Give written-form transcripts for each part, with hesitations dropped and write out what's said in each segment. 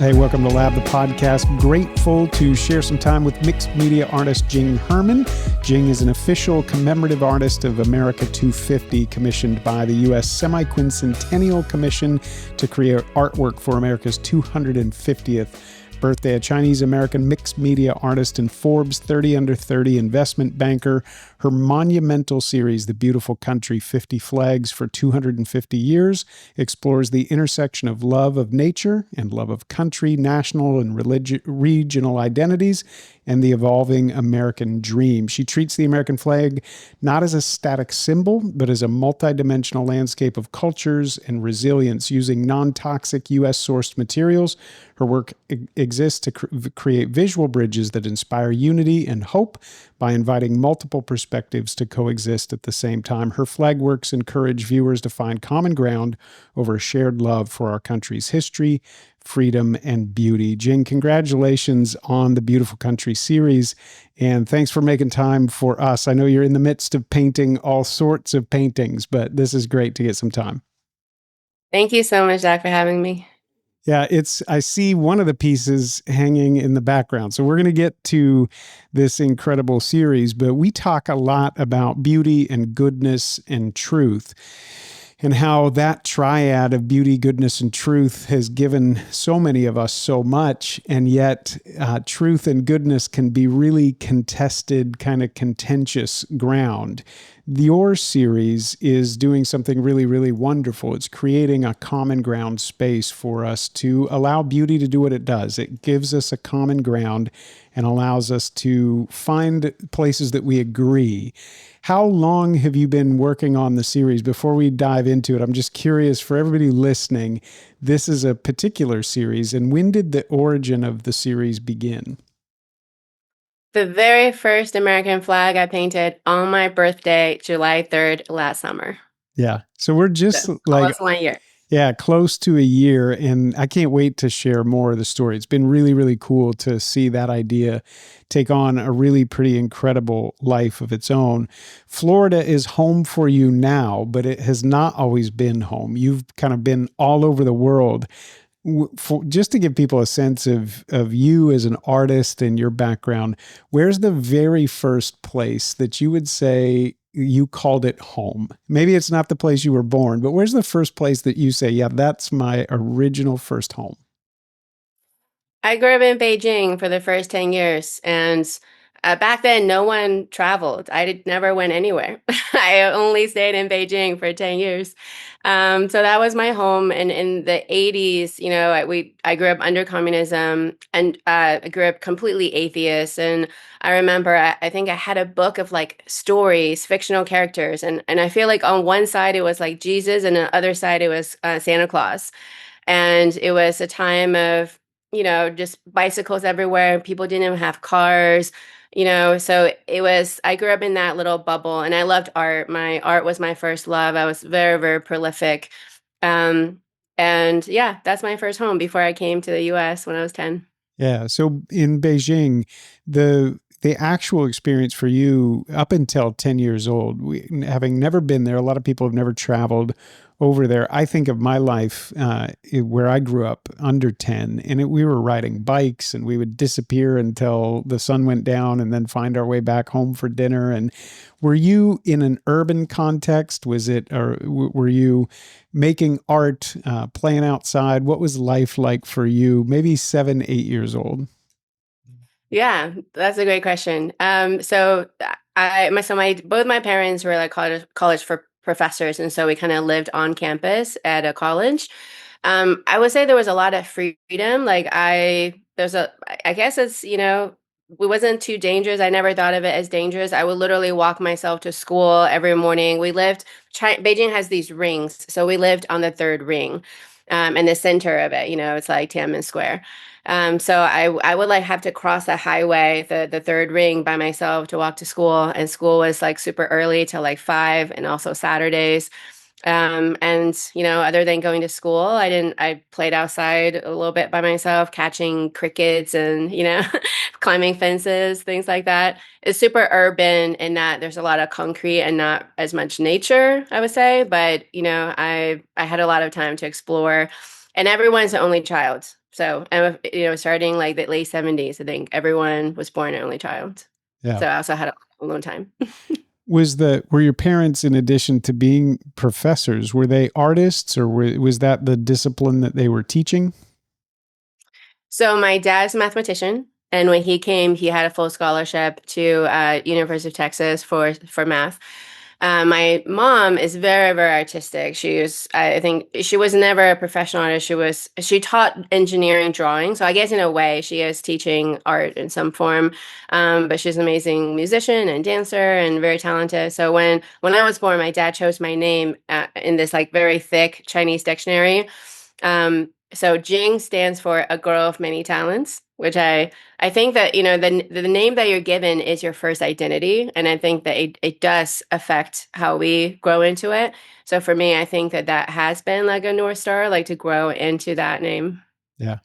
Hey, welcome to Lab, the podcast. Grateful to share some time with mixed media artist Jing Herman. Jing is an official commemorative artist of America 250, commissioned by the U.S. Semi-Quincentennial Commission to create artwork for America's 250th birthday. A Chinese-American mixed media artist and Forbes 30 Under 30 investment banker. Her monumental series, The Beautiful Country, 50 Flags for 250 Years, explores the intersection of love of nature and love of country, national and regional identities, and the evolving American dream. She treats the American flag not as a static symbol, but as a multidimensional landscape of cultures and resilience. Using non-toxic U.S.-sourced materials, her work exists to create visual bridges that inspire unity and hope by inviting multiple perspectives to coexist at the same time. Her flag works encourage viewers to find common ground over a shared love for our country's history, freedom, and beauty. Jing, congratulations on the Beautiful Country series, and thanks for making time for us. I know you're in the midst of painting all sorts of paintings, but this is great to get some time. Thank you so much, Zach, for having me. Yeah, I see one of the pieces hanging in the background. So we're going to get to this incredible series, but we talk a lot about beauty and goodness and truth, and how that triad of beauty, goodness, and truth has given so many of us so much. And yet truth and goodness can be really contested, kind of contentious ground. Your series is doing something really, really wonderful. It's creating a common ground space for us to allow beauty to do what it does. It gives us a common ground and allows us to find places that we agree. How long have you been working on the series? Before we dive into it, I'm just curious for everybody listening, this is a particular series, and when did the origin of the series begin? The very first American flag I painted on my birthday, July 3rd, last summer. Yeah. So we're just So like almost 1 year. Yeah, close to a year, and I can't wait to share more of the story. It's been really, really cool to see that idea take on a really pretty incredible life of its own. Florida is home for you now, but it has not always been home. You've kind of been all over the world. Just to give people a sense of you as an artist and your background, where's the very first place that you would say you called it home? Maybe it's not the place you were born, but where's the first place that you say, yeah, that's my original first home? I grew up in Beijing for the first 10 years, and back then, no one traveled. Never went anywhere. I only stayed in Beijing for 10 years. So that was my home. And in the 80s, I grew up under communism, and I grew up completely atheist. And I remember, I think I had a book of like stories, fictional characters. And I feel like on one side, it was like Jesus, and on the other side, it was Santa Claus. And it was a time of, just bicycles everywhere. People didn't even have cars. So I grew up in that little bubble, and I loved art. My art was my first love. I was very, very prolific. And yeah, that's my first home before I came to the US when I was 10. Yeah. So in Beijing, the actual experience for you up until 10 years old, having never been there, a lot of people have never traveled over there. I think of my life where I grew up under 10, and we were riding bikes, and we would disappear until the sun went down and then find our way back home for dinner. And were you in an urban context? Or were you making art, playing outside? What was life like for you, maybe 7, 8 years old? Yeah, that's a great question. Both my parents were like college for professors, and so we kind of lived on campus at a college. I would say there was a lot of freedom. I guess it wasn't too dangerous. I never thought of it as dangerous. I would literally walk myself to school every morning. Beijing has these rings, so we lived on the third ring, in the center of it. It's like Tiananmen Square. So I would like have to cross the highway, the third ring by myself to walk to school. And school was like super early till like 5, and also Saturdays. Other than going to school, I played outside a little bit by myself, catching crickets and, climbing fences, things like that. It's super urban in that there's a lot of concrete and not as much nature, I would say. But, I had a lot of time to explore, and everyone's the only child. So, and starting like the late 70s, I think everyone was born an only child. Yeah. So I also had a long time. Were your parents, in addition to being professors, were they artists, or was that the discipline that they were teaching? So my dad's a mathematician, and when he came, he had a full scholarship to University of Texas for math. My mom is very, very artistic. I think, she was never a professional artist. She taught engineering drawing. So I guess in a way, she is teaching art in some form. But she's an amazing musician and dancer and very talented. So when I was born, my dad chose my name in this like very thick Chinese dictionary. So Jing stands for a girl of many talents, which I think that the name that you're given is your first identity, and I think that it does affect how we grow into it. So for me, I think that that has been like a North Star, like to grow into that name. Yeah.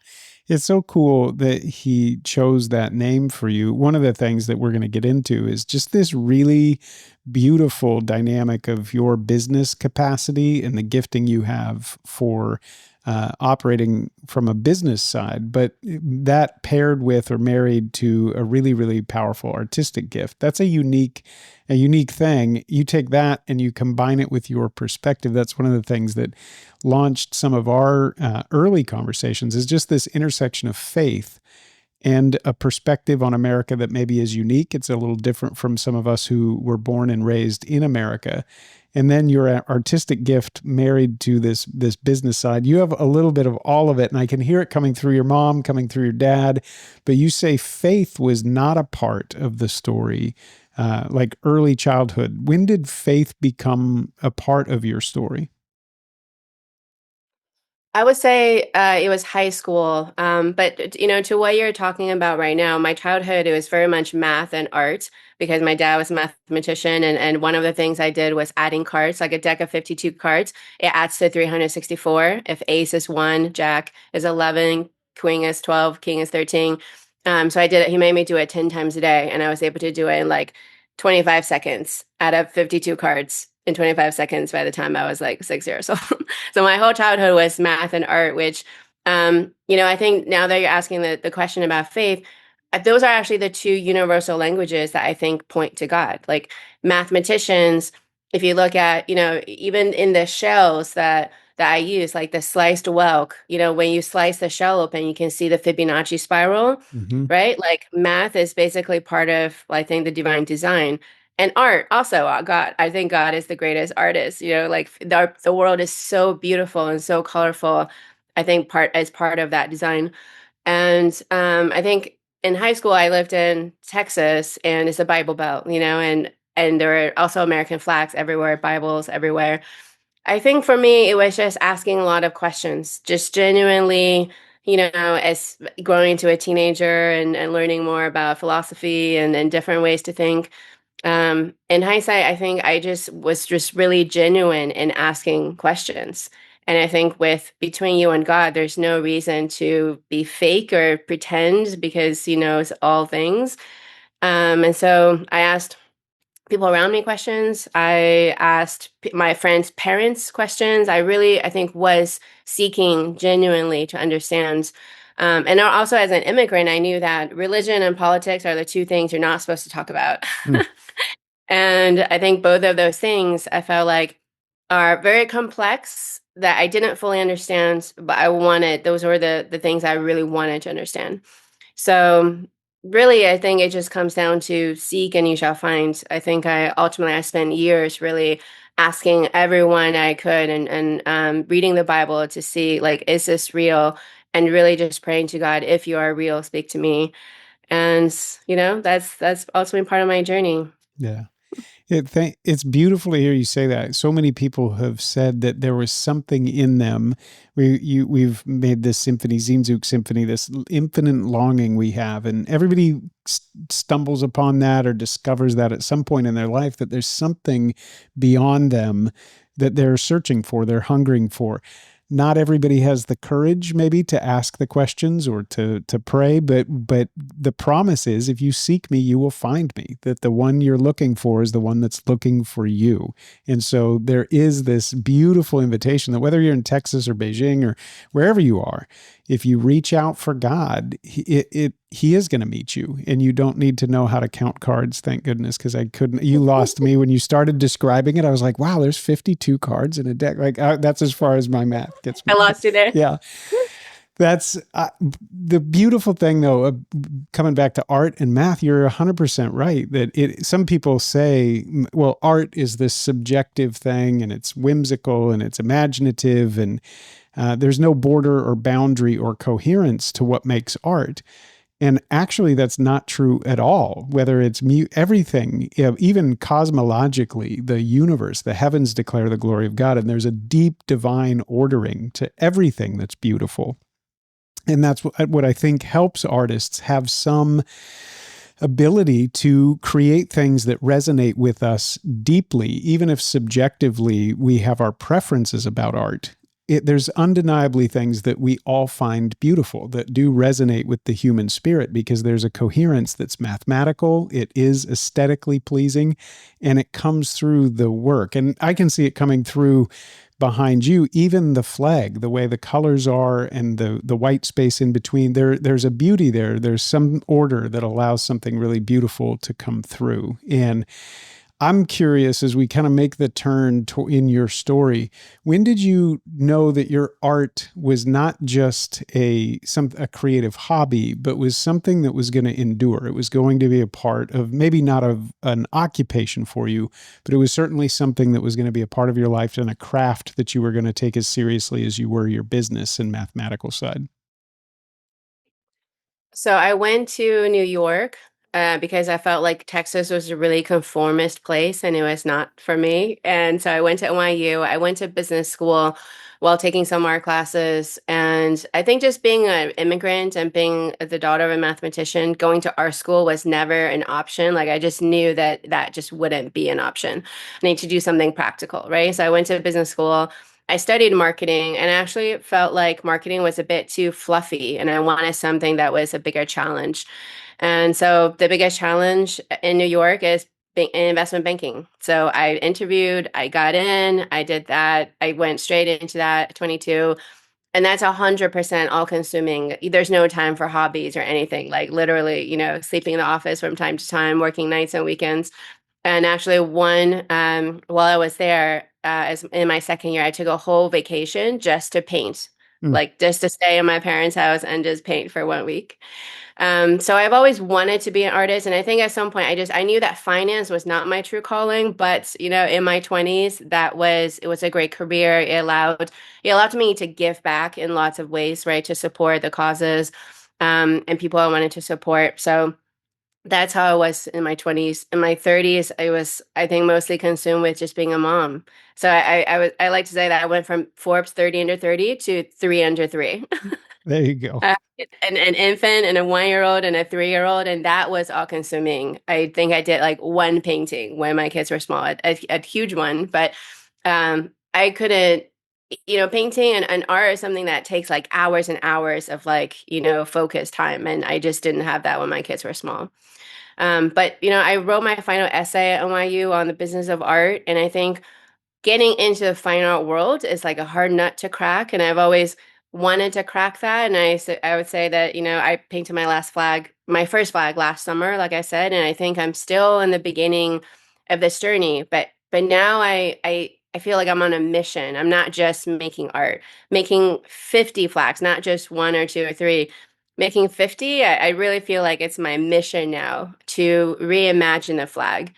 It's so cool that he chose that name for you. One of the things that we're going to get into is just this really beautiful dynamic of your business capacity and the gifting you have for operating from a business side, but that paired with or married to a really, really powerful artistic gift. That's a unique thing. You take that and you combine it with your perspective. That's one of the things that launched some of our early conversations, is just this intersection of faith and a perspective on America that maybe is unique. It's a little different from some of us who were born and raised in America. And then your artistic gift married to this business side. You have a little bit of all of it, and I can hear it coming through your mom, coming through your dad. But you say faith was not a part of the story, like early childhood. When did faith become a part of your story? I would say it was high school. But to what you're talking about right now, my childhood, it was very much math and art because my dad was a mathematician. And one of the things I did was adding cards, like a deck of 52 cards. It adds to 364. If ace is 1, jack is 11, queen is 12, king is 13. So I did it. He made me do it 10 times a day, and I was able to do it in like 25 seconds out of 52 cards in 25 seconds by the time I was like 6 years old. So my whole childhood was math and art, which, I think now that you're asking the question about faith, those are actually the two universal languages that I think point to God. Like mathematicians, if you look at, even in the shells that I use, like the sliced whelk, when you slice the shell open, you can see the Fibonacci spiral, Mm-hmm. right? Like math is basically part of, I think, the divine design. And art also, God, I think God is the greatest artist. Like the world is so beautiful and so colorful. I think part of that design. And I think in high school I lived in Texas, and it's a Bible Belt, and there are also American flags everywhere, Bibles everywhere. I think for me it was just asking a lot of questions, just genuinely, as growing into a teenager and learning more about philosophy and different ways to think. In hindsight, I think I just was just really genuine in asking questions. And I think with between you and God, there's no reason to be fake or pretend because He knows all things. And so I asked people around me questions. I asked my friends' parents questions. I think, was seeking genuinely to understand. And also, as an immigrant, I knew that religion and politics are the two things you're not supposed to talk about. And I think both of those things I felt like are very complex that I didn't fully understand, but those were the things I really wanted to understand. So really, I think it just comes down to seek and you shall find. I think I spent years really asking everyone I could and reading the Bible to see, like, is this real? And really just praying to God, if you are real, speak to me. And that's ultimately part of my journey. Yeah. It's beautiful to hear you say that. So many people have said that there was something in them. We've made this symphony, Sehnsucht Symphony, this infinite longing we have, and everybody stumbles upon that or discovers that at some point in their life, that there's something beyond them that they're searching for, they're hungering for. Not everybody has the courage maybe to ask the questions or to pray, but the promise is, if you seek me, you will find me, that the one you're looking for is the one that's looking for you. And so there is this beautiful invitation that whether you're in Texas or Beijing or wherever you are, if you reach out for God, he is going to meet you, and you don't need to know how to count cards. Thank goodness, because I couldn't. You lost me when you started describing it. I was like, wow, there's 52 cards in a deck. Like that's as far as my math gets me. I lost you there. Yeah. That's the beautiful thing, though, coming back to art and math, you're 100% right that some people say, well, art is this subjective thing and it's whimsical and it's imaginative and there's no border or boundary or coherence to what makes art. And actually, that's not true at all. Whether it's everything, even cosmologically, the universe, the heavens declare the glory of God. And there's a deep divine ordering to everything that's beautiful. And that's what I think helps artists have some ability to create things that resonate with us deeply, even if subjectively we have our preferences about art. There's undeniably things that we all find beautiful that do resonate with the human spirit because there's a coherence that's mathematical, it is aesthetically pleasing, and it comes through the work. And I can see it coming through behind you, even the flag, the way the colors are and the white space in between, there's a beauty there. There's some order that allows something really beautiful to come through. And I'm curious, as we kind of make the turn in your story, when did you know that your art was not just a creative hobby, but was something that was going to endure? It was going to be a part of, maybe not of an occupation for you, but it was certainly something that was going to be a part of your life and a craft that you were going to take as seriously as you were your business and mathematical side. So I went to New York because I felt like Texas was a really conformist place and it was not for me. And so I went to NYU. I went to business school while taking some art classes. And I think just being an immigrant and being the daughter of a mathematician, going to art school was never an option. Like I just knew that that just wouldn't be an option. I need to do something practical, right? So I went to business school. I studied marketing and actually felt like marketing was a bit too fluffy and I wanted something that was a bigger challenge. And so the biggest challenge in New York is investment banking. So I interviewed, I got in, I did that. I went straight into that at 22. And that's 100% all consuming. There's no time for hobbies or anything. Like literally, sleeping in the office from time to time, working nights and weekends. And actually, while I was there, as in my second year, I took a whole vacation just to paint, Mm. like just to stay in my parents' house and just paint for 1 week. So I've always wanted to be an artist, and I think at some point I knew that finance was not my true calling, but in my 20s, it was a great career. It allowed me to give back in lots of ways, right, to support the causes, and people I wanted to support. So that's how I was in my 20s. In my 30s, I was, I think, mostly consumed with just being a mom. So I like to say that I went from Forbes 30 under 30 to 3 under 3. There you go. An infant and a 1-year-old and a 3-year-old, and that was all consuming. I think I did like one painting when my kids were small, a huge one, but I couldn't, painting and art is something that takes like hours and hours of like, focused time. And I just didn't have that when my kids were small. But I wrote my final essay at NYU on the business of art, and I think getting into the fine art world is like a hard nut to crack, and I've always wanted to crack that. And I would say that I painted my first flag last summer, like I said, and I think I'm still in the beginning of this journey. But now I feel like I'm on a mission. I'm not just making art, making 50 flags, not just one or two or three. Making 50, I really feel like it's my mission now to reimagine the flag.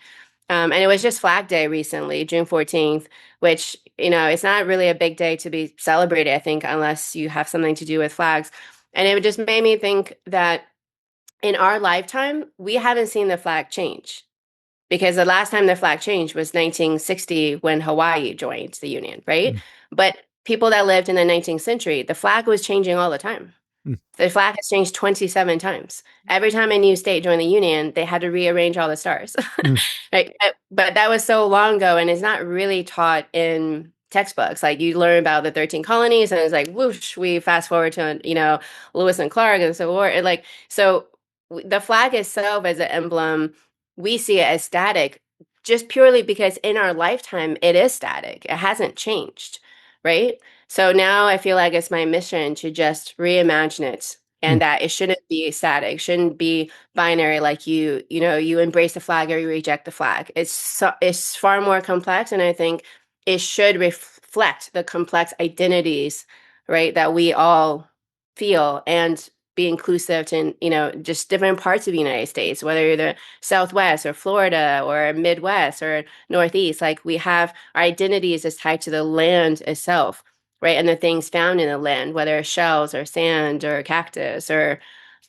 And it was just Flag Day recently, June 14th, which, it's not really a big day to be celebrated, I think, unless you have something to do with flags. And it just made me think that in our lifetime, we haven't seen the flag change because the last time the flag changed was 1960 when Hawaii joined the Union, right? Mm. But people that lived in the 19th century, the flag was changing all the time. Mm. The flag has changed 27 times. Every time a new state joined the Union, they had to rearrange all the stars. Mm. Right? But that was so long ago, and it's not really taught in textbooks. Like you learn about the 13 colonies, and it's like whoosh, we fast forward to Lewis and Clark and Civil War. The flag itself as an emblem, we see it as static, just purely because in our lifetime it is static. It hasn't changed, right? So now I feel like it's my mission to just reimagine it Mm. and that it shouldn't be static, shouldn't be binary like you embrace the flag or you reject the flag. It's far more complex, and I think it should reflect the complex identities, right, that we all feel, and be inclusive to, just different parts of the United States, whether you're the Southwest or Florida or Midwest or Northeast. Like, we have our identities is tied to the land itself, right? And the things found in the land, whether it's shells or sand or cactus or,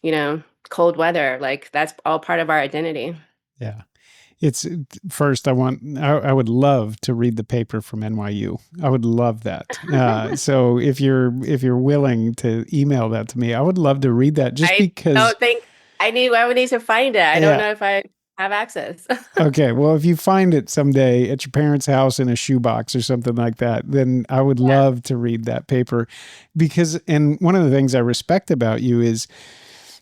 you know, cold weather, like that's all part of our identity. Yeah. It's first. I would love to read the paper from NYU. I would love that. So if you're willing to email that to me, I would love to read that. Just I because, don't think I would need to find it. I don't yeah. know if I have access. Okay. Well, if you find it someday at your parents' house in a shoebox or something like that, then I would Yeah. love to read that paper, because and one of the things I respect about you is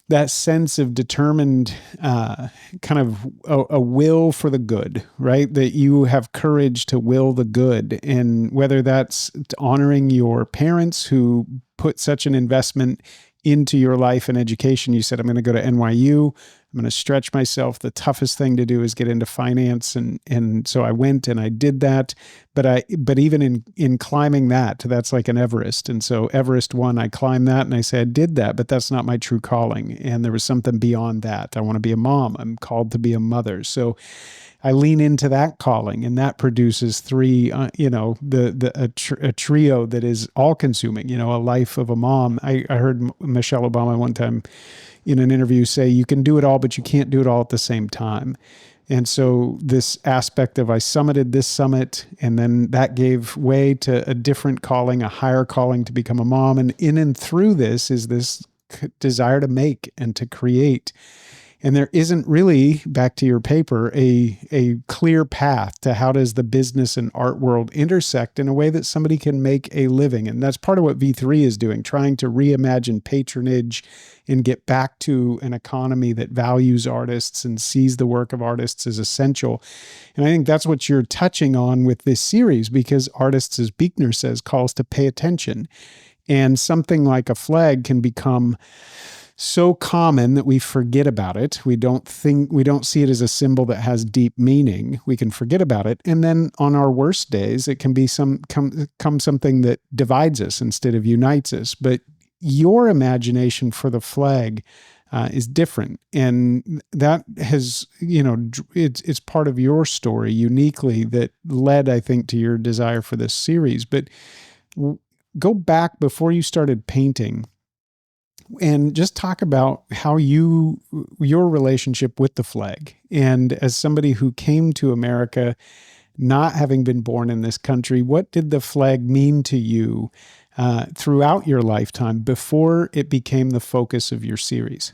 that sense of determined, kind of a will for the good, right? That you have courage to will the good. And whether that's honoring your parents who put such an investment into your life and education. You said, I'm going to go to NYU. I'm going to stretch myself. The toughest thing to do is get into finance. And so I went and I did that. But even in climbing that, that's like an Everest. And so Everest one, I climbed that and I said, I did that, but that's not my true calling. And there was something beyond that. I want to be a mom. I'm called to be a mother. So I lean into that calling, and that produces three, a trio that is all consuming, a life of a mom. I heard Michelle Obama one time in an interview say, you can do it all, but you can't do it all at the same time. And so this aspect of I summited this summit, and then that gave way to a different calling, a higher calling to become a mom. And in and through this is this desire to make and to create. And there isn't really, back to your paper, a clear path to how does the business and art world intersect in a way that somebody can make a living. And that's part of what V3 is doing, trying to reimagine patronage and get back to an economy that values artists and sees the work of artists as essential. And I think that's what you're touching on with this series, because artists, as Buechner says, calls to pay attention. And something like a flag can become so common that we forget about it. We don't see it as a symbol that has deep meaning. We can forget about it. And then on our worst days, it can be something that divides us instead of unites us. But your imagination for the flag is different. And that has, it's part of your story uniquely that led, I think, to your desire for this series. But go back before you started painting and just talk about how your relationship with the flag. And as somebody who came to America not having been born in this country, what did the flag mean to you throughout your lifetime before it became the focus of your series?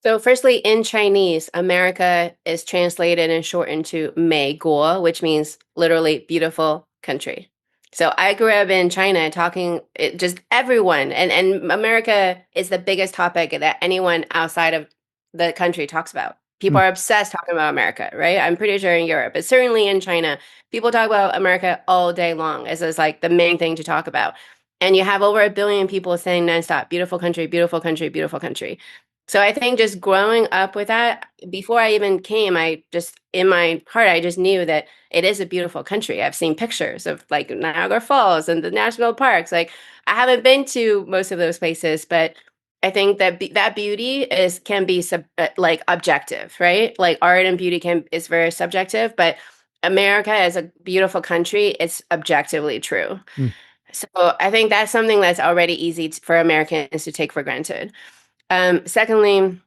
So, firstly, in Chinese, America is translated and shortened to 美国, which means literally beautiful country. So, I grew up in China talking just everyone, and America is the biggest topic that anyone outside of the country talks about. People Mm. are obsessed talking about America, right? I'm pretty sure in Europe, but certainly in China, people talk about America all day long as is like the main thing to talk about. And you have over 1 billion people saying nonstop, beautiful country, beautiful country, beautiful country. So I think just growing up with that, before I even came, I just, in my heart, I just knew that it is a beautiful country. I've seen pictures of like Niagara Falls and the national parks. Like, I haven't been to most of those places, but I think that that beauty can be like objective, right? Like, art and beauty is very subjective, but America is a beautiful country. It's objectively true. Mm. So I think that's something that's already easy for Americans to take for granted. Secondly,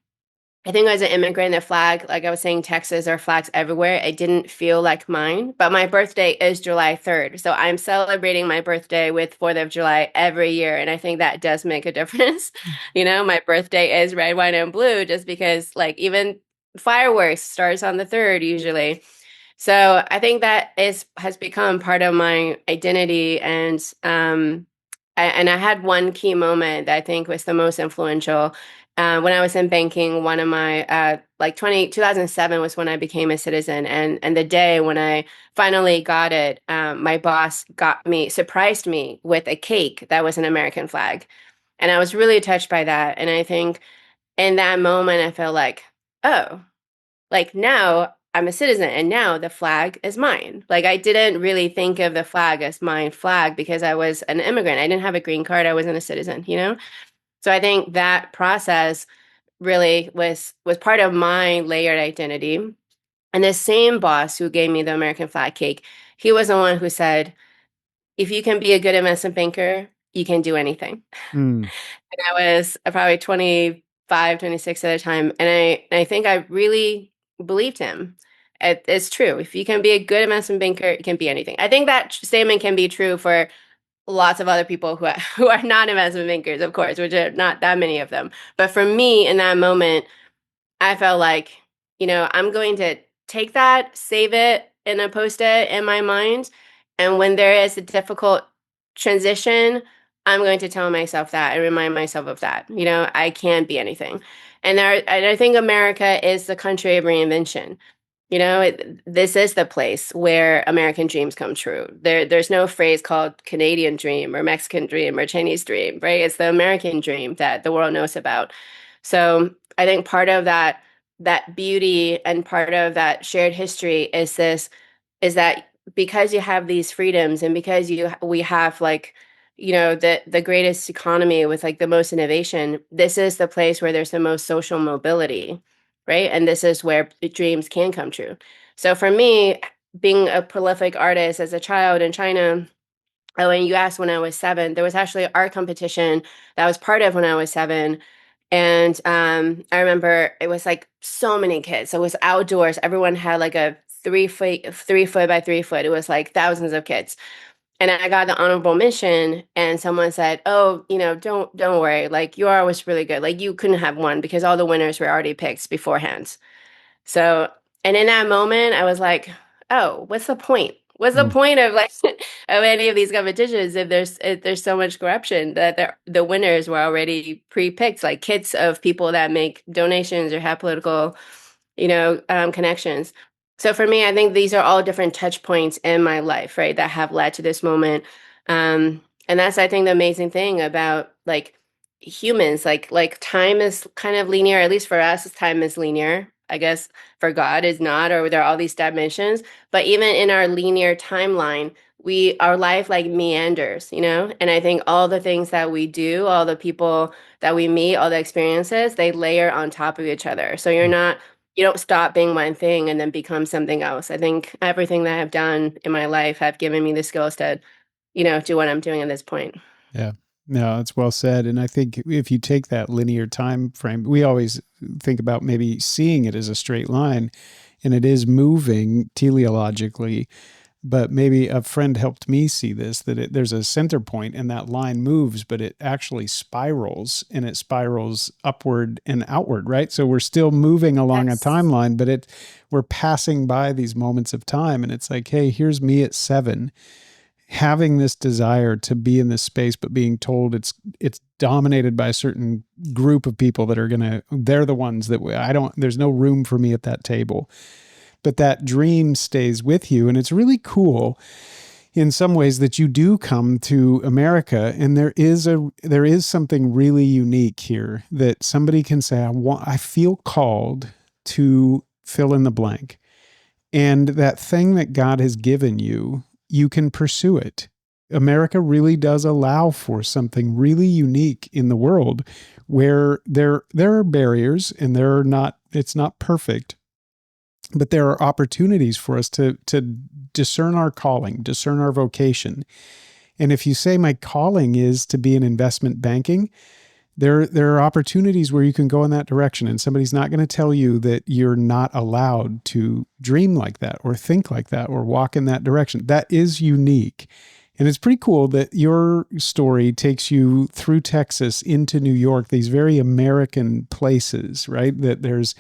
I think as an immigrant, the flag, like I was saying, Texas, there are flags everywhere. It didn't feel like mine, but my birthday is July 3rd. So I'm celebrating my birthday with 4th of July every year. And I think that does make a difference. My birthday is red, white, and blue just because, like, even fireworks starts on the 3rd usually. So I think that has become part of my identity. And I had one key moment that I think was the most influential. When I was in banking, one of my like 2007 was when I became a citizen, and the day when I finally got it, my boss surprised me with a cake that was an American flag, and I was really touched by that. And I think in that moment, I felt like, oh, like now I'm a citizen, and now the flag is mine. Like I didn't really think of the flag as my flag because I was an immigrant. I didn't have a green card. I wasn't a citizen, you know. So I think that process really was part of my layered identity. And the same boss who gave me the American flag cake, he was the one who said, if you can be a good investment banker, you can do anything. Mm. And I was probably 25, 26 at the time. And I think I really believed him. It's true. If you can be a good investment banker, you can be anything. I think that statement can be true for lots of other people who are not investment bankers, of course, which are not that many of them. But for me, in that moment, I felt like, I'm going to take that, save it in a post-it in my mind, and when there is a difficult transition, I'm going to tell myself that and remind myself of that. I can be anything. And I think America is the country of reinvention. This is the place where American dreams come true. There's no phrase called Canadian dream or Mexican dream or Chinese dream, right? It's the American dream that the world knows about. So I think part of that beauty and part of that shared history is that because you have these freedoms and because we have like the greatest economy with like the most innovation, this is the place where there's the most social mobility, right? And this is where dreams can come true. So for me, being a prolific artist as a child in China, when you asked when I was 7, there was actually an art competition that I was part of when I was 7. And I remember it was like so many kids. So it was outdoors. Everyone had like a 3 foot by 3 foot. It was like thousands of kids. And I got the honorable mention, and someone said, "Oh, don't worry. Like your art was really good. Like you couldn't have won because all the winners were already picked beforehand." So, and in that moment, I was like, "Oh, what's the point? What's the Mm. point of like of any of these competitions if there's so much corruption that the winners were already pre-picked, like kids of people that make donations or have political, connections." So for me, I think these are all different touch points in my life, right, that have led to this moment. And that's, I think, the amazing thing about like humans, like time is kind of linear, at least for us, time is linear. I guess for God is not, or there are all these dimensions. But even in our linear timeline, our life like meanders, And I think all the things that we do, all the people that we meet, all the experiences, they layer on top of each other. So you don't stop being one thing and then become something else. I think everything that I've done in my life have given me the skills to, do what I'm doing at this point. Yeah. No, that's well said. And I think if you take that linear time frame, we always think about maybe seeing it as a straight line, and it is moving teleologically. But maybe a friend helped me see this, that there's a center point and that line moves, but it actually spirals, and it spirals upward and outward, right? So we're still moving along a Yes. timeline, but we're passing by these moments of time. And it's like, hey, here's me at 7 having this desire to be in this space, but being told it's dominated by a certain group of people that they're the ones that there's no room for me at that table. But that dream stays with you. And it's really cool in some ways that you do come to America, and there is something really unique here that somebody can say, I feel called to fill in the blank. And that thing that God has given you, you can pursue it. America really does allow for something really unique in the world where there are barriers, and it's not perfect, but there are opportunities for us to discern our calling, discern our vocation. And if you say my calling is to be in investment banking, there are opportunities where you can go in that direction, and somebody's not going to tell you that you're not allowed to dream like that or think like that or walk in that direction. That is unique. And it's pretty cool that your story takes you through Texas into New York, these very American places, right? That there's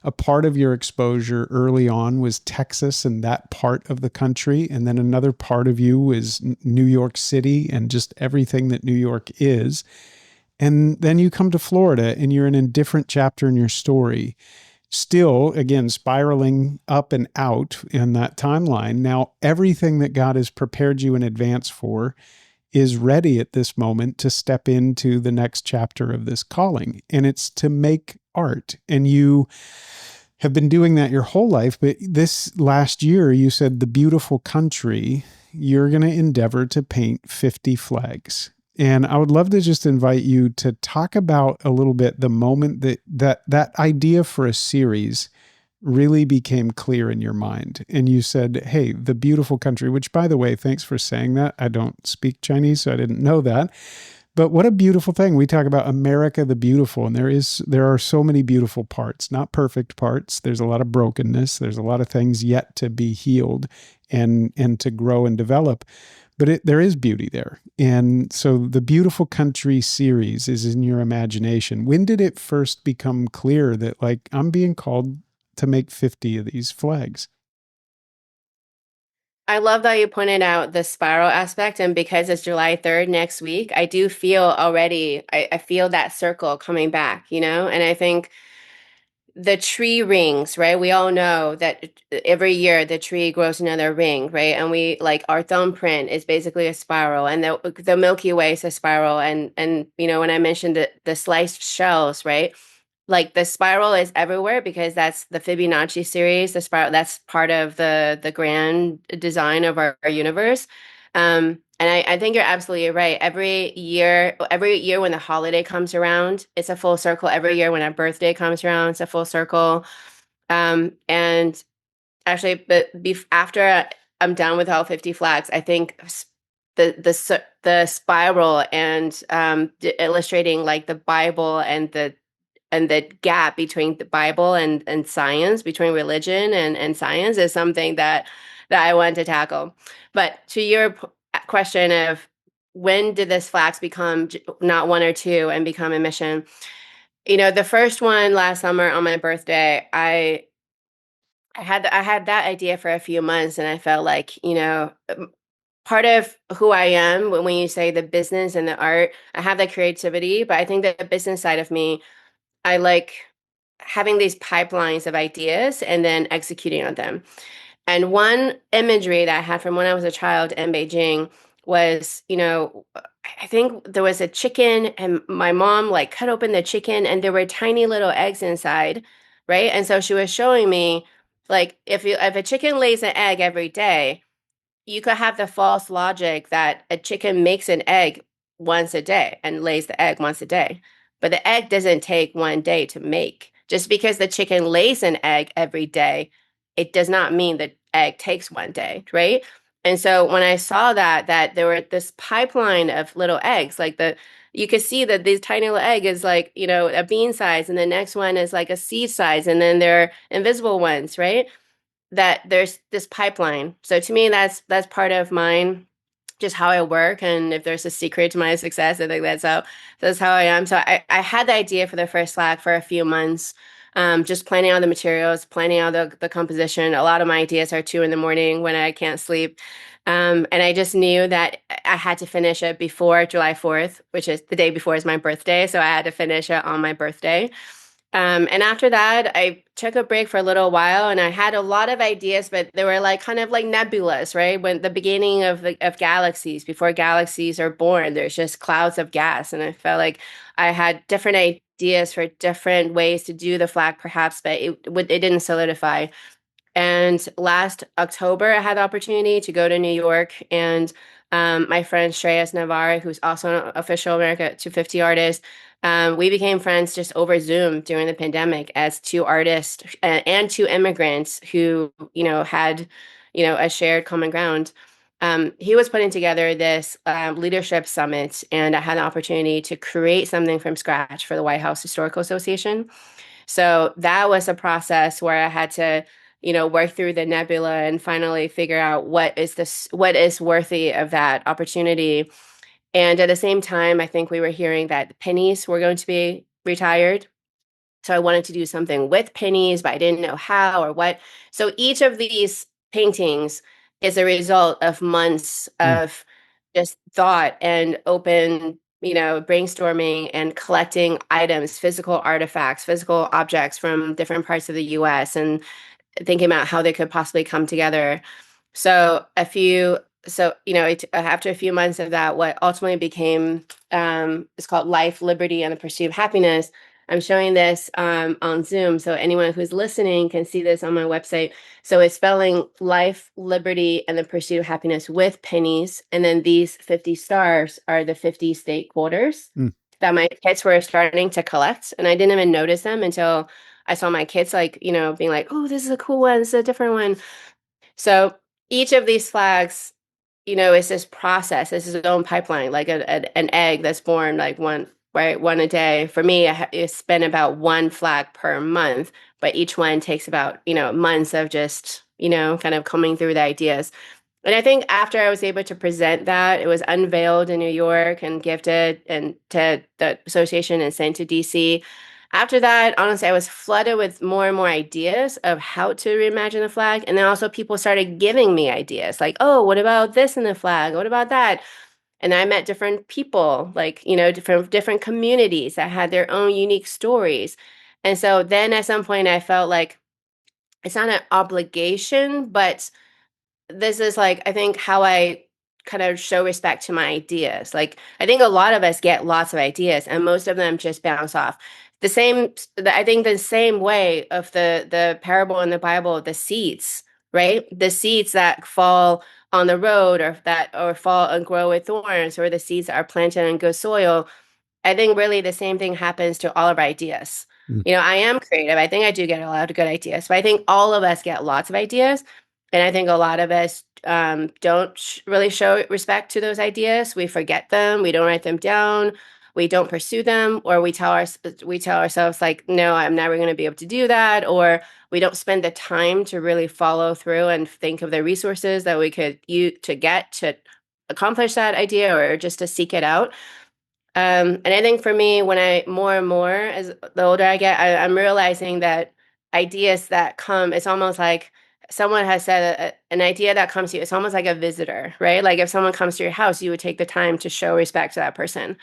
a part of your exposure early on was Texas and that part of the country. And then another part of you is New York City and just everything that New York is. And then you come to Florida and you're in a different chapter in your story, still, again, spiraling up and out in that timeline. Now, everything that God has prepared you in advance for is ready at this moment to step into the next chapter of this calling. And it's to make art. And you have been doing that your whole life. But this last year, you said the beautiful country, you're going to endeavor to paint 50 flags. And I would love to just invite you to talk about a little bit the moment that idea for a series really became clear in your mind. And you said, hey, the beautiful country, which, by the way, thanks for saying that. I don't speak Chinese, so I didn't know that. But what a beautiful thing. We talk about America the beautiful, and there are so many beautiful parts, not perfect parts. There's a lot of brokenness. There's a lot of things yet to be healed and to grow and develop. But there is beauty there. And so the Beautiful Country series is in your imagination. When did it first become clear that, like, I'm being called to make 50 of these flags? I love that you pointed out the spiral aspect. And because it's July 3rd next week, I do feel already, I feel that circle coming back, you know? And I think the tree rings, right? We all know that every year the tree grows another ring, right? And we like our thumbprint is basically a spiral, and the Milky Way is a spiral. And you know, when I mentioned the sliced shells, right? Like the spiral is everywhere because that's the Fibonacci series. The spiral, that's part of the grand design of our universe. And I think you're absolutely right. Every year when the holiday comes around, it's a full circle. Every year when our birthday comes around, it's a full circle. And actually, after I'm done with all 50 flags, I think the spiral and illustrating like the Bible and the gap between the Bible and science, between religion and science, is something that I want to tackle. But to your question of when did this flax become not one or two and become a mission? You know, the first one last summer on my birthday, I had that idea for a few months, and I felt like, you know, part of who I am when you say the business and the art, I have that creativity, but I think that the business side of me, I like having these pipelines of ideas and then executing on them. And one imagery that I had from when I was a child in Beijing was, you know, I think there was a chicken and my mom like cut open the chicken and there were tiny little eggs inside, right? And so she was showing me like if a chicken lays an egg every day, you could have the false logic that a chicken makes an egg once a day and lays the egg once a day. But the egg doesn't take one day to make. Just because the chicken lays an egg every day, it does not mean the egg takes one day, right? And so when I saw that there were this pipeline of little eggs, like you could see that this tiny little egg is like, you know, a bean size, and the next one is like a seed size, and then there are invisible ones, right? That there's this pipeline. So to me, that's part of mine, just how I work. And if there's a secret to my success, I think that's how I am. So I had the idea for the first Slack for a few months, just planning out the materials, planning out the composition. A lot of my ideas are 2 a.m. when I can't sleep. And I just knew that I had to finish it before July 4th, which is the day before is my birthday. So I had to finish it on my birthday. And after that, I took a break for a little while, and I had a lot of ideas, but they were like kind of like nebulas, right? When the beginning of galaxies, before galaxies are born, there's just clouds of gas, and I felt like I had different ideas for different ways to do the flag, perhaps, but it didn't solidify. And last October, I had the opportunity to go to New York, and my friend Shreyas Navar, who's also an official America 250 artist, we became friends just over Zoom during the pandemic as two artists and two immigrants who, you know, had, you know, a shared common ground. He was putting together this leadership summit, and I had the opportunity to create something from scratch for the White House Historical Association. So that was a process where I had to, you know, work through the nebula and finally figure out what is worthy of that opportunity. And at the same time, I think we were hearing that the pennies were going to be retired. So I wanted to do something with pennies, but I didn't know how or what. So each of these paintings is a result of months Mm. of just thought and open, brainstorming and collecting items, physical artifacts, physical objects from different parts of the US and thinking about how they could possibly come together. So after a few months of that, what ultimately became is called Life, Liberty, and the Pursuit of Happiness. I'm showing this on Zoom, so anyone who's listening can see this on my website. So it's spelling life, liberty, and the pursuit of happiness with pennies, and then these 50 stars are the 50 state quarters Mm. that my kids were starting to collect, and I didn't even notice them until I saw my kids being like, "Oh, this is a cool one. This is a different one." So each of these flags, is this process. This is its own pipeline, like an egg that's born like one, right, one a day. For me, I spend about one flag per month, but each one takes about, months of just, kind of combing through the ideas. And I think after I was able to present that, it was unveiled in New York and gifted and to the association and sent to DC. After that, honestly, I was flooded with more and more ideas of how to reimagine the flag. And then also people started giving me ideas like, oh, what about this in the flag? What about that? And I met different people, like, different communities that had their own unique stories. And so then at some point I felt like it's not an obligation, but this is like, I think, how I kind of show respect to my ideas. Like, I think a lot of us get lots of ideas and most of them just bounce off. I think the same way of the parable in the Bible, the seeds, right? The seeds that fall on the road or fall and grow with thorns, or the seeds that are planted in good soil. I think really the same thing happens to all of our ideas. Mm. I am creative. I think I do get a lot of good ideas, but I think all of us get lots of ideas. And I think a lot of us don't really show respect to those ideas. We forget them. We don't write them down. We don't pursue them, or we tell ourselves like, no, I'm never going to be able to do that, or we don't spend the time to really follow through and think of the resources that we could use to accomplish that idea or just to seek it out. And I think for me, when I more and more as the older I get, I'm realizing that ideas that come, it's almost like someone has said an idea that comes to you, it's almost like a visitor, right? Like if someone comes to your house, you would take the time to show respect to that person.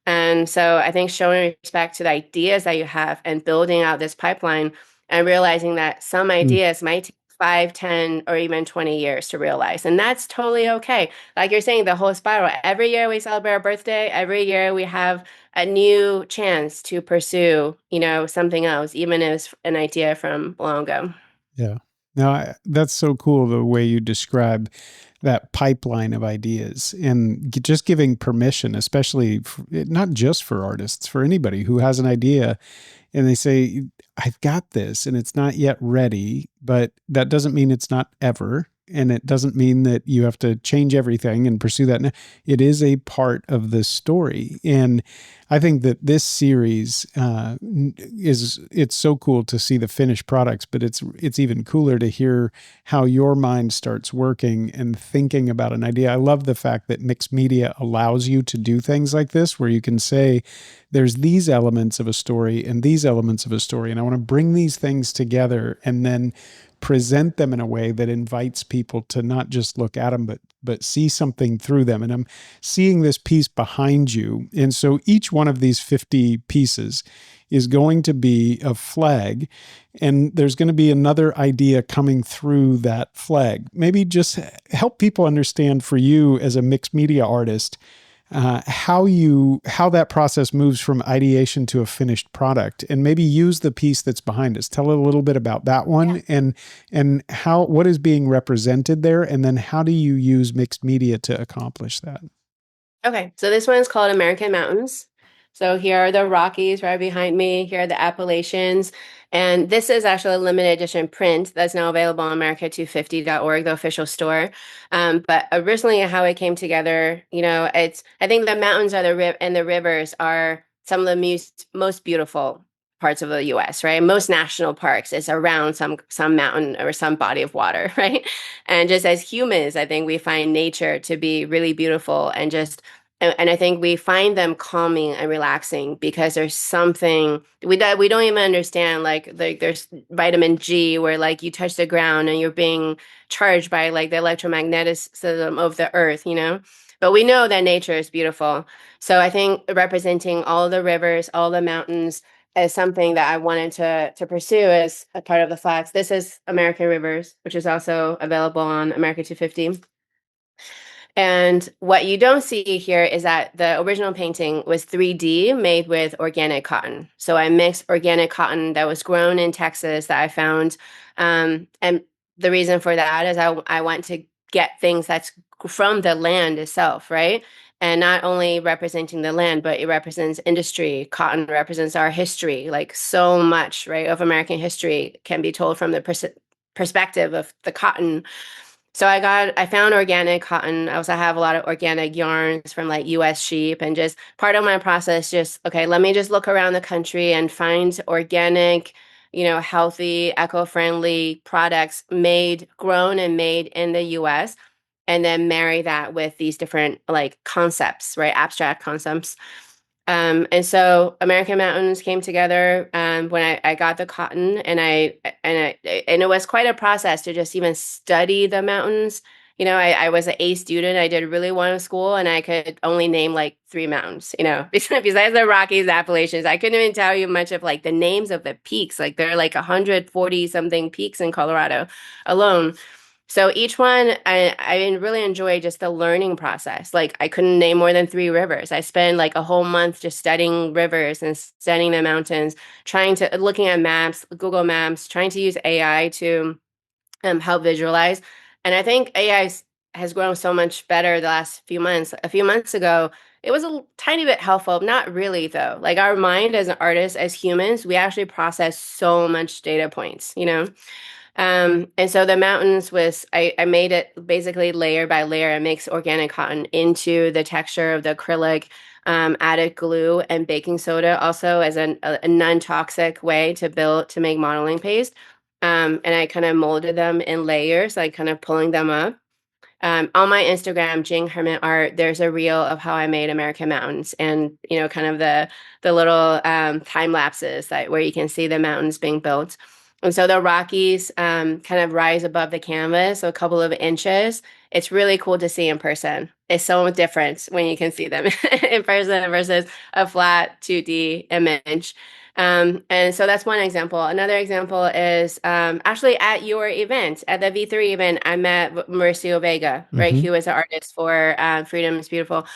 And so I think showing respect to the ideas that you have and building out this pipeline and realizing that some Mm. ideas might take 5, 10, or even 20 years to realize. And that's totally okay. Like you're saying, the whole spiral. Every year we celebrate our birthday. Every year we have a new chance to pursue, something else, even if it's an idea from long ago. Yeah. No, that's so cool the way you describe that pipeline of ideas and just giving permission, especially not just for artists, for anybody who has an idea and they say, I've got this and it's not yet ready, but that doesn't mean it's not ever. And it doesn't mean that you have to change everything and pursue that. It is a part of the story. And I think that this series it's so cool to see the finished products, but it's even cooler to hear how your mind starts working and thinking about an idea. I love the fact that mixed media allows you to do things like this, where you can say, there's these elements of a story and these elements of a story, and I want to bring these things together and then present them in a way that invites people to not just look at them, but see something through them. And I'm seeing this piece behind you. And so each one of these 50 pieces is going to be a flag, and there's going to be another idea coming through that flag. Maybe just help people understand, for you as a mixed media artist, how that process moves from ideation to a finished product, and maybe use the piece that's behind us. Tell a little bit about that one. Yeah. and what is being represented there, and then how do you use mixed media to accomplish that? Okay, so this one is called American Mountains. So here are the Rockies right behind me. Here are the Appalachians. And this is actually a limited edition print that's now available on america250.org, the official store. But originally how it came together, I think the mountains are and the rivers are some of the most beautiful parts of the US, right? Most national parks is around some mountain or some body of water, right? And just as humans, I think we find nature to be really beautiful and I think we find them calming and relaxing because there's something we don't even understand. Like there's vitamin G where like you touch the ground and you're being charged by like the electromagnetism of the earth, But we know that nature is beautiful. So I think representing all the rivers, all the mountains is something that I wanted to pursue as a part of the flags. This is American Rivers, which is also available on America 250. And what you don't see here is that the original painting was 3D made with organic cotton. So I mixed organic cotton that was grown in Texas that I found. And the reason for that is I want to get things that's from the land itself, right? And not only representing the land, but it represents industry. Cotton represents our history. Like so much, right, of American history can be told from the perspective of the cotton. So I found organic cotton. I also have a lot of organic yarns from like US sheep, and just part of my process, just, okay, let me just look around the country and find organic, healthy, eco-friendly products grown and made in the US, and then marry that with these different like concepts, right? Abstract concepts. And so American Mountains came together when I got the cotton, and it was quite a process to just even study the mountains. I was an A student. I did really well in school, and I could only name like three mountains. Besides the Rockies, Appalachians, I couldn't even tell you much of like the names of the peaks. Like there are like 140 something peaks in Colorado alone. So each one, I really enjoy just the learning process. Like I couldn't name more than three rivers. I spent like a whole month just studying rivers and studying the mountains, looking at maps, Google Maps, trying to use AI to help visualize. And I think has grown so much better the last few months. A few months ago, it was a tiny bit helpful. Not really though. Like our mind as an artist, as humans, we actually process so much data points. And so the mountains I made it basically layer by layer. I mixed organic cotton into the texture of the acrylic, added glue and baking soda also as a non-toxic way to make modeling paste. And I kind of molded them in layers, like kind of pulling them up. On my Instagram, Jing Herman Art, there's a reel of how I made American Mountains, and kind of the little time lapses where you can see the mountains being built. And so the Rockies kind of rise above the canvas a couple of inches. It's really cool to see in person. It's so different when you can see them in person versus a flat 2D image. And so that's one example. Another example is actually at your event, at the V3 event, I met Mauricio Vega, right? He was an artist for Freedom is Beautiful.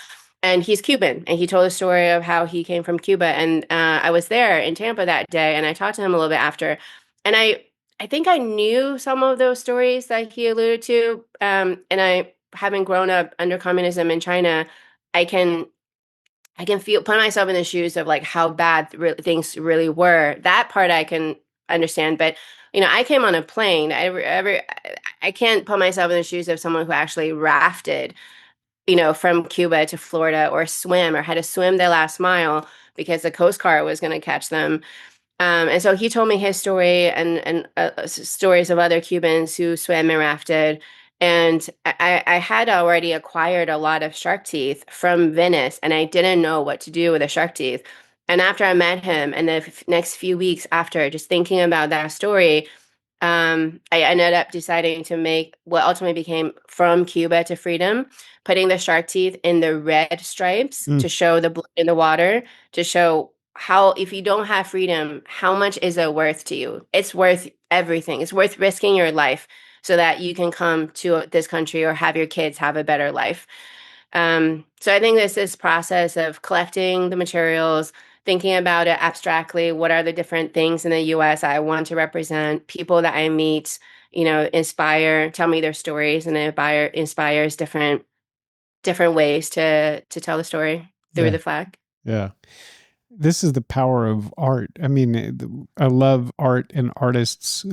And he's Cuban, and he told a story of how he came from Cuba. And I was there in Tampa that day, and I talked to him a little bit after. And I think I knew some of those stories that he alluded to. And I, having grown up under communism in China, I can put myself in the shoes of like how bad things really were. That part I can understand, but I came on a plane. I can't put myself in the shoes of someone who actually rafted, from Cuba to Florida, or swim, or had to swim the last mile because the Coast Guard was going to catch them. And so he told me his story and stories of other Cubans who swam and rafted. And I had already acquired a lot of shark teeth from Venice, and I didn't know what to do with the shark teeth. And after I met him, and the next few weeks after, just thinking about that story, I ended up deciding to make what ultimately became From Cuba to Freedom, putting the shark teeth in the red stripes to show the blood in the water, to show how, if you don't have freedom, how much is it worth to you? It's worth everything. It's worth risking your life so that you can come to this country or have your kids have a better life. So I think this process of collecting the materials, thinking about it abstractly, what are the different things in the US I want to represent, people that I meet, inspire, tell me their stories, and it inspires different ways to tell the story through the flag. Yeah. This is the power of art. I mean, I love art and artists'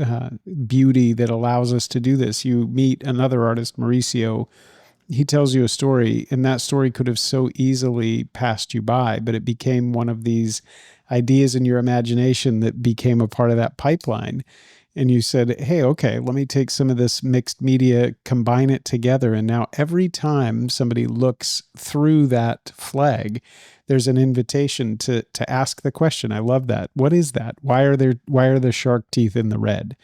beauty that allows us to do this. You meet another artist, Mauricio. He tells you a story, and that story could have so easily passed you by, but it became one of these ideas in your imagination that became a part of that pipeline. And you said, hey, okay, let me take some of this mixed media, combine it together. And now every time somebody looks through that flag, there's an invitation to ask the question. I love that. What is that? Why are the shark teeth in the red?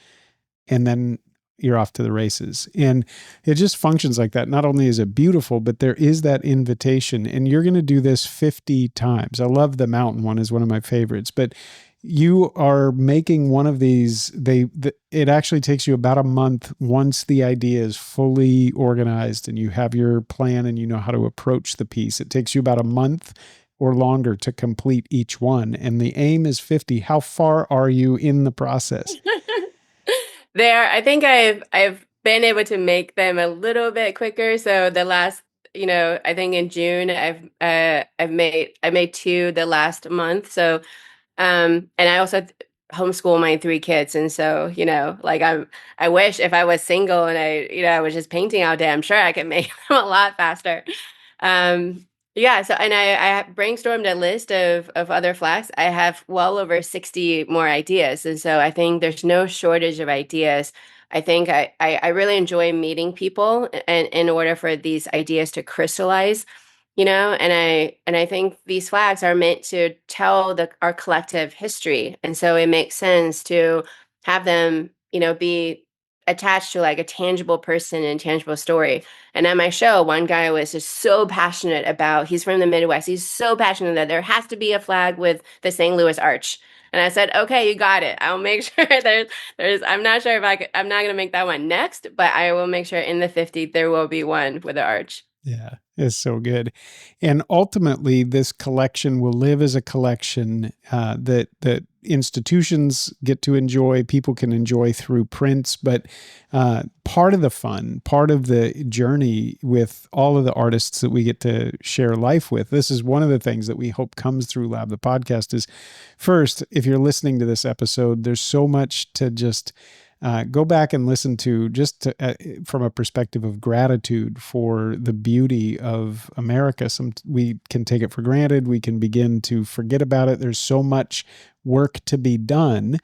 And then you're off to the races. And it just functions like that. Not only is it beautiful, but there is that invitation, and you're going to do this 50 times. I love the mountain one, is one of my favorites, but you are making one of these. It actually takes you about a month once the idea is fully organized and you have your plan and you know how to approach the piece. It takes you about a month or longer to complete each one. And the aim is 50. How far are you in the process? I think I've been able to make them a little bit quicker. So the last, I think in June I made two the last month. So and I also homeschool my three kids, and so like I wish if I was single and I was just painting all day, I'm sure I could make them a lot faster. Yeah, so and I brainstormed a list of other flags. I have well over 60 more ideas, and so I think there's no shortage of ideas. I think I really enjoy meeting people, and in order for these ideas to crystallize, and I think these flags are meant to tell our collective history, and so it makes sense to have them, be attached to like a tangible person and tangible story. And at my show, one guy was just so passionate about, he's from the Midwest. He's so passionate that there has to be a flag with the St. Louis Arch. And I said, okay, you got it. I'll make sure I'm not sure if I'm not going to make that one next, but I will make sure in the 50, there will be one with the arch. Yeah, it's so good. And ultimately, this collection will live as a collection that institutions get to enjoy, people can enjoy through prints. But part of the fun, part of the journey with all of the artists that we get to share life with, this is one of the things that we hope comes through Lab the podcast is, first, if you're listening to this episode, there's so much to just go back and listen to, just from a perspective of gratitude for the beauty of America. We can take it for granted. We can begin to forget about it. There's so much work to be done,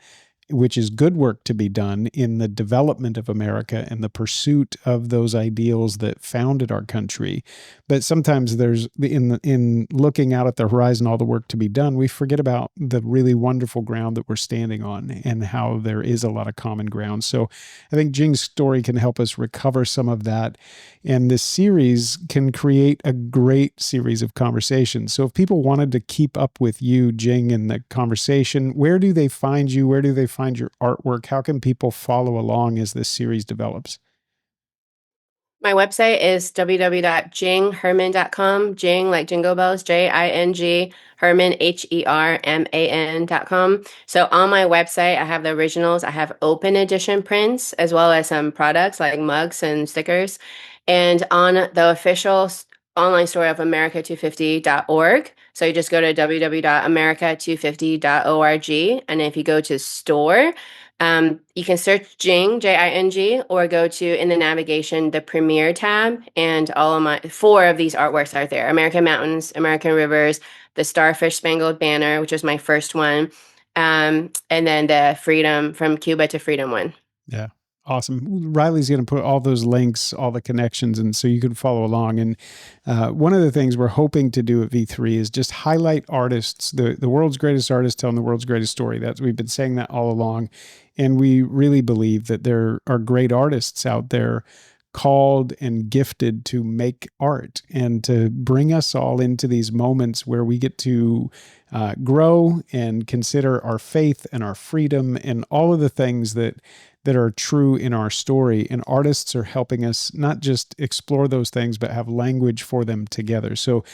which is good work to be done in the development of America and the pursuit of those ideals that founded our country. But sometimes there's, in looking out at the horizon, all the work to be done, we forget about the really wonderful ground that we're standing on and how there is a lot of common ground. So I think Jing's story can help us recover some of that. And this series can create a great series of conversations. So if people wanted to keep up with you, Jing, in the conversation, where do they find you? Where do they find your artwork? How can people follow along as this series develops? My website is www.jingherman.com. Jing, like jingle bells, Jing, Herman, HERMAN.com. So on my website, I have the originals. I have open edition prints, as well as some products like mugs and stickers. And on the official online store of America250.org. So you just go to www.america250.org. And if you go to store, you can search Jing, Jing, or go to, in the navigation, the Premiere tab. And all of my 4 of these artworks are there: American Mountains, American Rivers, the Starfish Spangled Banner, which was my first one, and then the Freedom, from Cuba to Freedom one. Yeah. Awesome. Riley's going to put all those links, all the connections, and so you can follow along. And one of the things we're hoping to do at V3 is just highlight artists, the world's greatest artists telling the world's greatest story. We've been saying that all along. And we really believe that there are great artists out there called and gifted to make art and to bring us all into these moments where we get to grow and consider our faith and our freedom and all of the things that are true in our story. And artists are helping us not just explore those things, but have language for them together. So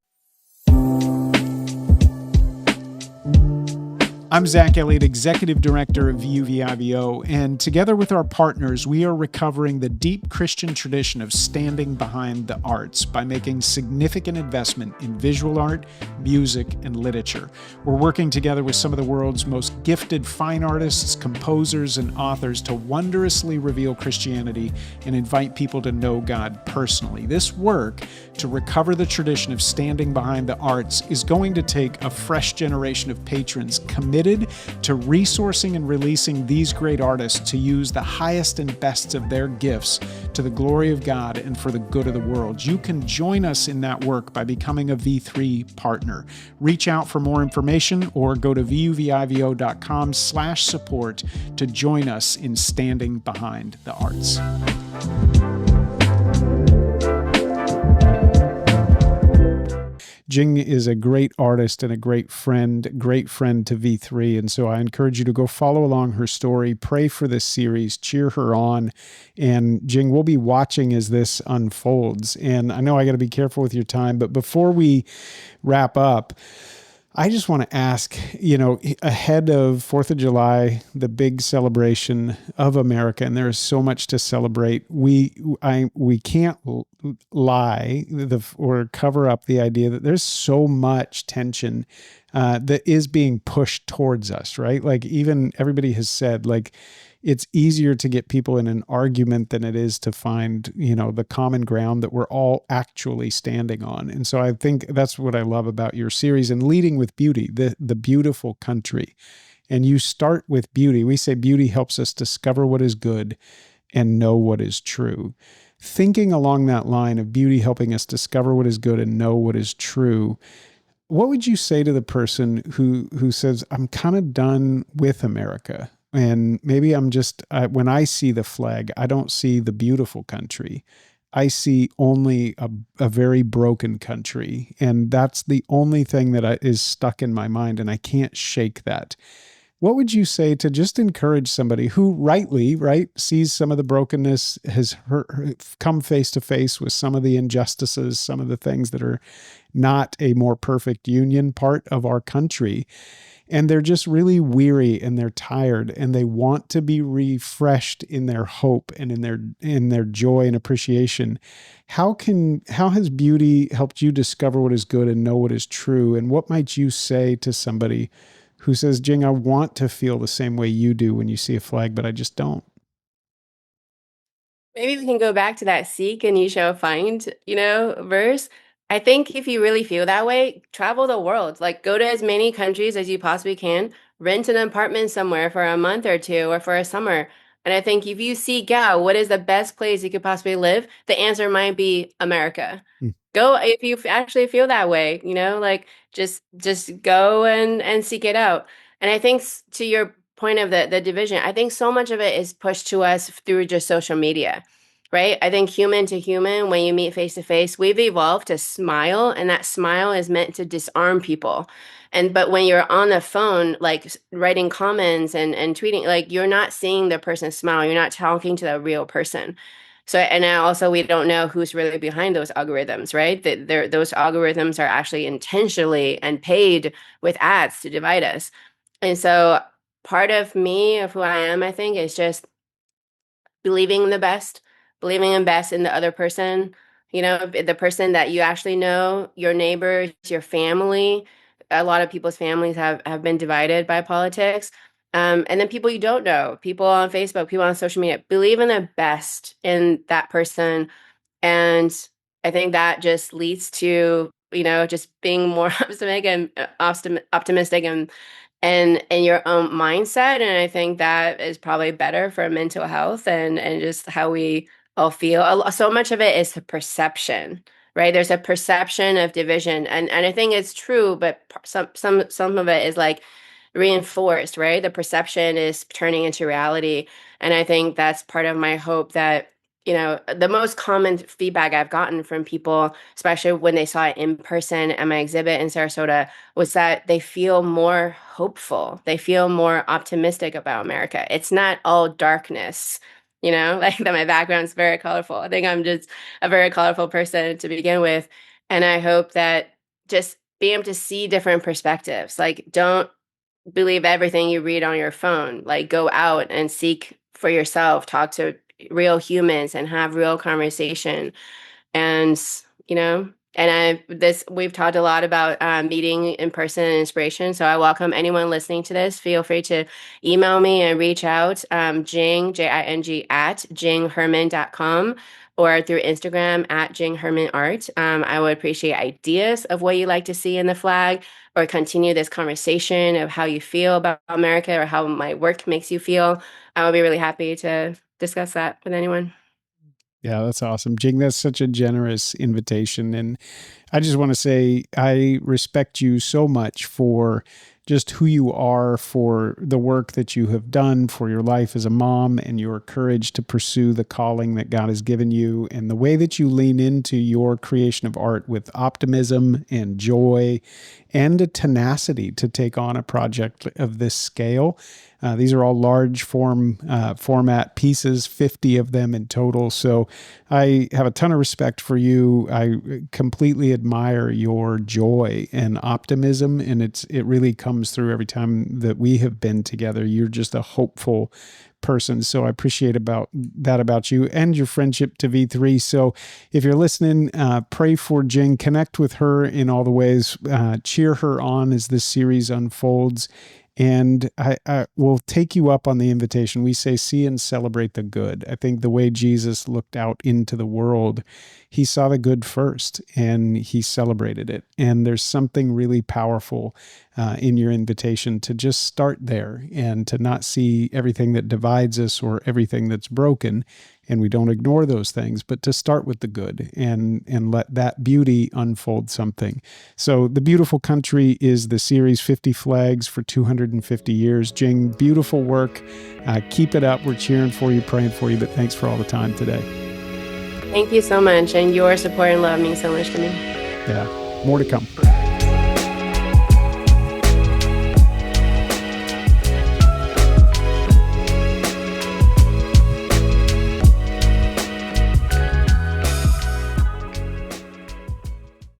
I'm Zach Elliott, Executive Director of VUVIVO, and together with our partners, we are recovering the deep Christian tradition of standing behind the arts by making significant investment in visual art, music, and literature. We're working together with some of the world's most gifted fine artists, composers, and authors to wondrously reveal Christianity and invite people to know God personally. This work to recover the tradition of standing behind the arts is going to take a fresh generation of patrons committed committed to resourcing and releasing these great artists to use the highest and best of their gifts to the glory of God and for the good of the world. You can join us in that work by becoming a V3 partner. Reach out for more information or go to vuvivo.com/support to join us in standing behind the arts. Jing is a great artist and a great friend to V3. And so I encourage you to go follow along her story, pray for this series, cheer her on. And Jing, we'll be watching as this unfolds. And I know I got to be careful with your time, but before we wrap up, I just want to ask, ahead of 4th of July, the big celebration of America, and there is so much to celebrate. We can't lie or cover up the idea that there's so much tension that is being pushed towards us, right? Like even everybody has said, like, it's easier to get people in an argument than it is to find, the common ground that we're all actually standing on. And so I think that's what I love about your series and leading with beauty, the beautiful country. And you start with beauty. We say beauty helps us discover what is good and know what is true. Thinking along that line of beauty helping us discover what is good and know what is true, what would you say to the person who says, I'm kind of done with America? And maybe I'm just, when I see the flag, I don't see the beautiful country. I see only a very broken country. And that's the only thing that is stuck in my mind, and I can't shake that. What would you say to just encourage somebody who rightly, sees some of the brokenness, has come face to face with some of the injustices, some of the things that are not a more perfect union part of our country, and they're just really weary and they're tired and they want to be refreshed in their hope and in their joy and appreciation. How has beauty helped you discover what is good and know what is true? And what might you say to somebody who says, Jing, I want to feel the same way you do when you see a flag, but I just don't? Maybe we can go back to that seek and you shall find, verse. I think if you really feel that way, travel the world. Like go to as many countries as you possibly can, rent an apartment somewhere for a month or two or for a summer. And I think if you seek out what is the best place you could possibly live, the answer might be America. Mm. Go if you actually feel that way, like just go and seek it out. And I think to your point of the division, I think so much of it is pushed to us through just social media, right? I think human to human, when you meet face to face, we've evolved to smile, and that smile is meant to disarm people. But when you're on the phone, like writing comments and tweeting, like you're not seeing the person smile, you're not talking to the real person. So, and now also we don't know who's really behind those algorithms, right? That those algorithms are actually intentionally and paid with ads to divide us. And so part of me, of who I am, I think, is just believing in the best, believing in best in the other person, the person that you actually know, your neighbors, your family. A lot of people's families have been divided by politics. And then people you don't know, people on Facebook, people on social media, believe in the best in that person. And I think that just leads to, just being more optimistic and optimistic and in your own mindset. And I think that is probably better for mental health and just how we all feel. So much of it is the perception, right? There's a perception of division, and I think it's true, but some of it is like reinforced, right? The perception is turning into reality, and I think that's part of my hope that the most common feedback I've gotten from people, especially when they saw it in person at my exhibit in Sarasota, was that they feel more hopeful. They feel more optimistic about America. It's not all darkness, like that my background's very colorful. I think I'm just a very colorful person to begin with. And I hope that just being able to see different perspectives, like don't believe everything you read on your phone, like go out and seek for yourself, talk to real humans and have real conversation. And we've talked a lot about meeting in person and inspiration, so I welcome anyone listening to this. Feel free to email me and reach out. Jing, Jing, at jingherman.com. or through Instagram at Jing Herman Art. I would appreciate ideas of what you like to see in the flag, or continue this conversation of how you feel about America or how my work makes you feel. I would be really happy to discuss that with anyone. Yeah, that's awesome. Jing, that's such a generous invitation. And I just want to say I respect you so much for just who you are, for the work that you have done, for your life as a mom, and your courage to pursue the calling that God has given you, and the way that you lean into your creation of art with optimism and joy and a tenacity to take on a project of this scale. These are all large format pieces, 50 of them in total. So I have a ton of respect for you. I completely admire your joy and optimism, and it really comes through every time that we have been together. You're just a hopeful person. So I appreciate about you and your friendship to V3. So if you're listening, pray for Jing, connect with her in all the ways, cheer her on as this series unfolds. And I will take you up on the invitation. We say, see and celebrate the good. I think the way Jesus looked out into the world, he saw the good first and he celebrated it. And there's something really powerful in your invitation to just start there and to not see everything that divides us or everything that's broken. And we don't ignore those things, but to start with the good and let that beauty unfold something. So The Beautiful Country is the series, 50 Flags for 250 years. Jing, beautiful work. Keep it up. We're cheering for you, praying for you, but thanks for all the time today. Thank you so much. And your support and love means so much to me. Yeah, more to come.